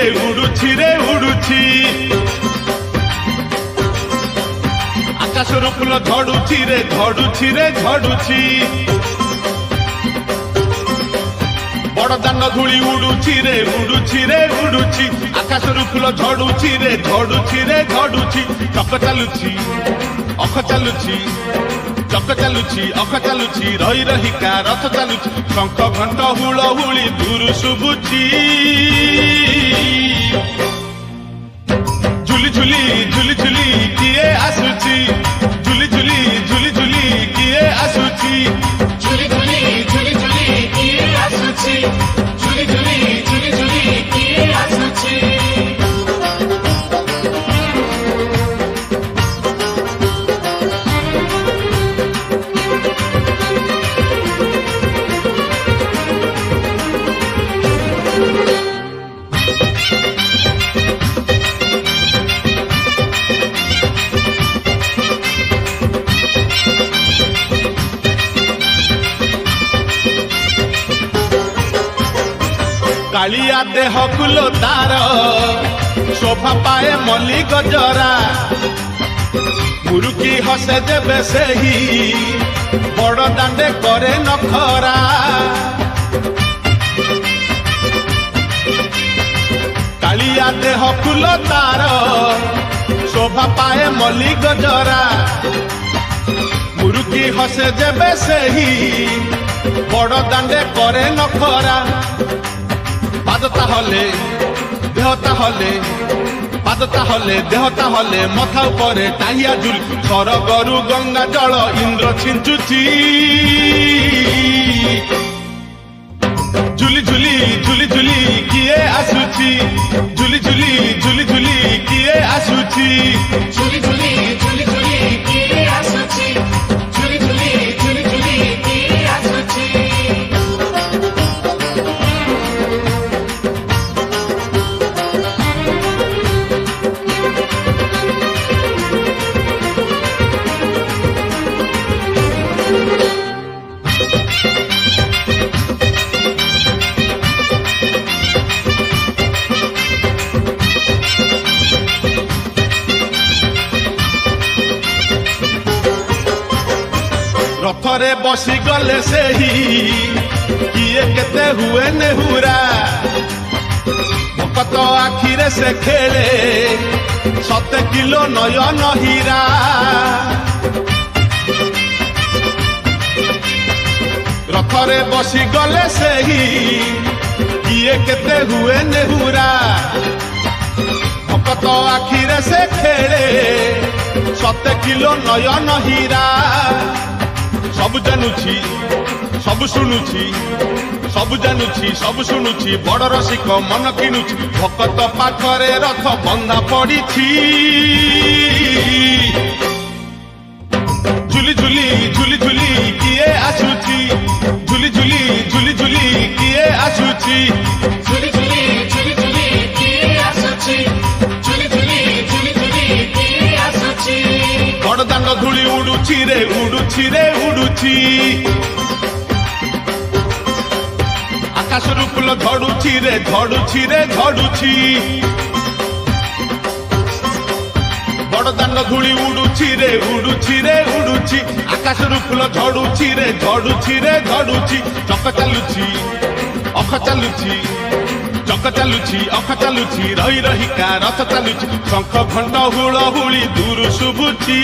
रे उड़ुछि रे उड़ुछि आकाशरू फूल झड़ुछि रे झड़ुछि रे झड़ुछि बड़ दान धूली उड़ुछि रे उड़ुछि रे उड़ुछि आकाशरू फूल झड़ुछि रे झड़ुछि रे झड़ुछि चक चालुछि अख चालुछि चक चालुछि अख चालुछि रही रहिका रथ चालुछि शंख घंट हुलहुली दूर शुभुछि झुली झुली झुली झुली किए आसुछि झुली झुली झुली झुली किए आसुछि झुली झुली झुली झुली किए आसुछि झुली झुली झुली झुली किए आसुछि कालिया देह कुलो तार शोभा पाए मल्ली गजरा मुरुकी हसे देवे सेही बड़ दांडे करे नखरा कालिया देह कुलो तार शोभा पाए मल्ली गजरा मुरुकी हसे देवे सेही बड़ दांडे करे नखरा पाद ताहले देह ताहले पाद ताहले देह ताहले मथा उपरे टाहिया झुल सरगरु गंगा जल इंद्र छिंचुची झुली झुली झुली झुली किए आसुची झुली झुली झुली झुली किए आसुची झुली झुली झुली झुली किए आसुछि झुली झुली झुली झुली किए आसुछि रथरे बसी गले सेही किए केते हुए नेहुरा भकत आखिरे से खेले 7 किलो नयन हीरा रथरे बसी गले सेही किए केते हुए नेहुरा भकत आखिरे से खेले 7 किलो नयन हीरा सब जानुछि सब शुणुछि सब जानुछि सब शुणुछि बड़ रसिक मन किणुछि भकत पाखरे रथ बंधा पड़िछि झुली झुली झुली झुली किए आसुछि झुली झुली झुली झुली किए आसुछि झुली झुली झुली झुली किए आसुछि झुली झुली झुली झुली किए आसुछि बड़ दांड धूली उड़ुछि रे उड़ुछि रे उड़ुछि आकाशरू फूल झड़ुछि रे झड़ुछि रे झड़ुछि बड़ दांड धूली उड़ुछि रे उड़ुछि रे उड़ुछि आकाशरू फूल झड़ुछि रे झड़ुछि रे झड़ुछि चक चालुछि अख चालुछि चक चालुछि अख चालुछि रही रहिका रथ चालुछि शंख घंट हुलहुली दूर शुभुछि